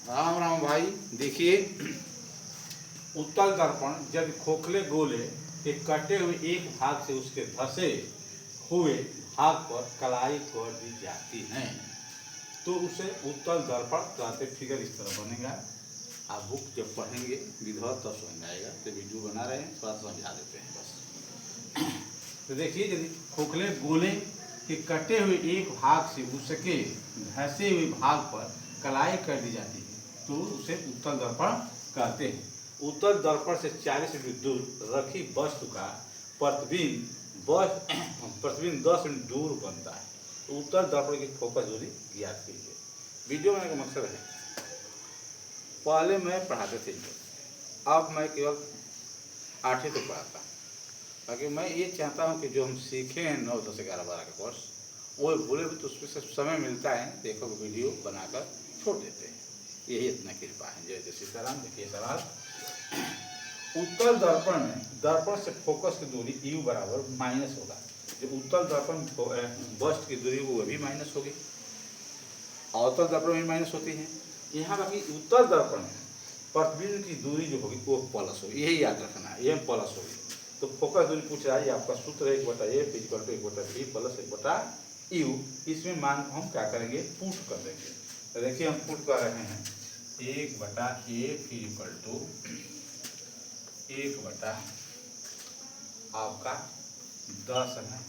राम राम भाई। देखिए, उत्तल दर्पण जब खोखले गोले के कटे हुए एक भाग से उसके धसे हुए भाग पर कलाई कर दी जाती है तो उसे उत्तल दर्पण कहते। फिगर इस तरह बनेगा। आप बुक जब पढ़ेंगे विधिवत तब समझ आएगा। तो वीडियो बना रहे हैं, थोड़ा समझा देते हैं बस। तो देखिए, यदि खोखले गोले के कटे हुए एक भाग से उसके धसे हुए भाग पर कलाई कर दी जाती है तो उसे उत्तल दर्पण कहते हैं। उत्तल दर्पण से 40 मिनट दूर रखी वस्तु का प्रतिबिंब 10 मिनट दूर बनता है। तो उत्तल दर्पण की फोकस दूरी ज्ञात कीजिए। वीडियो बनाने का मकसद है, पहले मैं पढ़ाते थे, अब मैं केवल 8वीं तक पढ़ाता हूँ, ताकि मैं ये चाहता हूँ कि जो हम सीखे हैं 9, 10, 11, 12 का कोर्स वो भूले भी तो उसमें से समय मिलता है, देखो वीडियो बनाकर छोड़ देते हैं। यही इतना कृपा है। जय जय सीताराम। देखिए सवाल, उत्तल दर्पण में दर्पण से फोकस की दूरी U बराबर माइनस होगा। जो उत्तल दर्पण बस्ट की दूरी वो भी माइनस होगी, अवतल दर्पण में माइनस होती है। यहाँ बाकी उत्तल दर्पण में प्रतिबिंब की दूरी जो होगी वो प्लस होगी। यही याद रखना है, यह प्लस होगी। तो फोकस दूरी पूछ रहा है, आपका सूत्र है 1/A equal to 1/B plus 1/U। इसमें मान को हम क्या करेंगे, पुट कर देंगे। तो देखिए, हम पुट कर रहे हैं 1/A फिर इक्वल टू 1 आपका 10 है,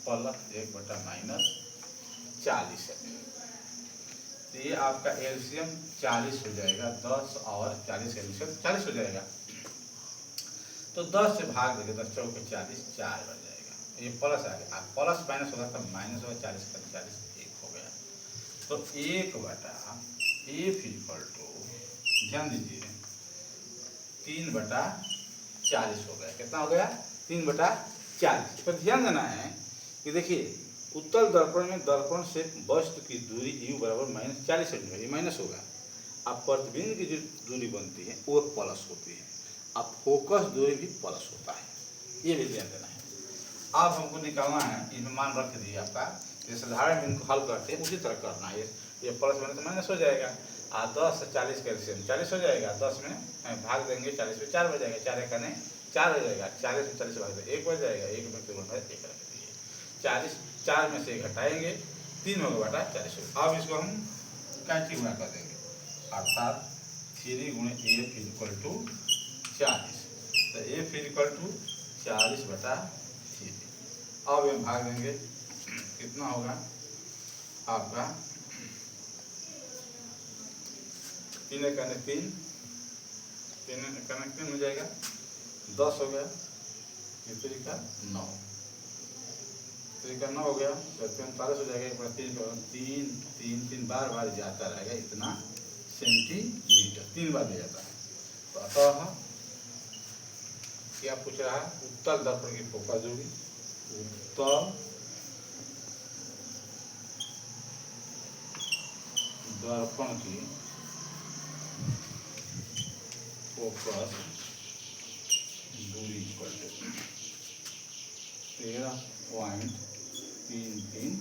प्लस 1/-40 है। तो ये आपका एलसीएम 40 हो जाएगा। 10 और 40 एलसीएम 40 हो जाएगा। तो 10 से भाग देंगे, 10 चौके 40, 4 बन जाएगा। ये प्लस आ गया, प्लस माइनस होगा तब माइनस होगा। 40 का 40 1 हो गया। तो 1/A फिर इक्वल टू, ध्यान दीजिए, 3/40 हो गया। कितना हो गया, 3/40। पर ध्यान देना है कि देखिए, उत्तल दर्पण में दर्पण से वस्तु की दूरी U बराबर -40 सेंटीमीटर, ये माइनस होगा। अब प्रतिबिंब की जो दूरी बनती है वो प्लस होती है। अब फोकस दूरी भी प्लस होता है, ये भी ध्यान देना है। अब हमको निकालना है, इसमें मान रख दिए आपका, जैसे साधारण इनको हल करते हैं उसी तरह करना है। ये प्लस बने तो माइनस हो जाएगा। 10 से 40 का एलसीएम 40 हो जाएगा। 10 में भाग देंगे 40 में 4 बच जाएगा। 4 का 4 हो जाएगा। 40 में 40 भाग देंगे 1 बच जाएगा। 1 में 1 रख दिए। 40 4 में से 1 घटाएंगे, 3 होगा बटा 40। अब इसको हम कैंची गुणा कर देंगे, अर्थात 3 × A फिर इक्वल टू 40। तो A फिर इक्वल टू 40/3। अब हम भाग देंगे, कितना होगा आपका 3 कनेक्टिंग हो जाएगा। 10 हो गया, 3 का 9, 3 का 9 हो गया। तो 45 हो जाएगा। 3 बार जाता रहेगा, इतना सेंटीमीटर 3 बार ले जाता है। तो अतः क्या पूछ रहा है, उत्तल दर्पण की फोकस दूरी, उत्तल दर्पण की फोकस दूरी इक्वल टू 13.33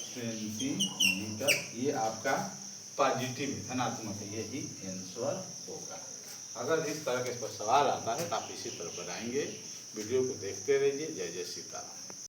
सेंटीमीटर। ये आपका पॉजिटिव धनात्मक है, यही आंसर होगा। अगर इस तरह के इस पर सवाल आता है तो आप इसी तरह बनाएंगे। वीडियो को देखते रहिए। जय जय सीताराम।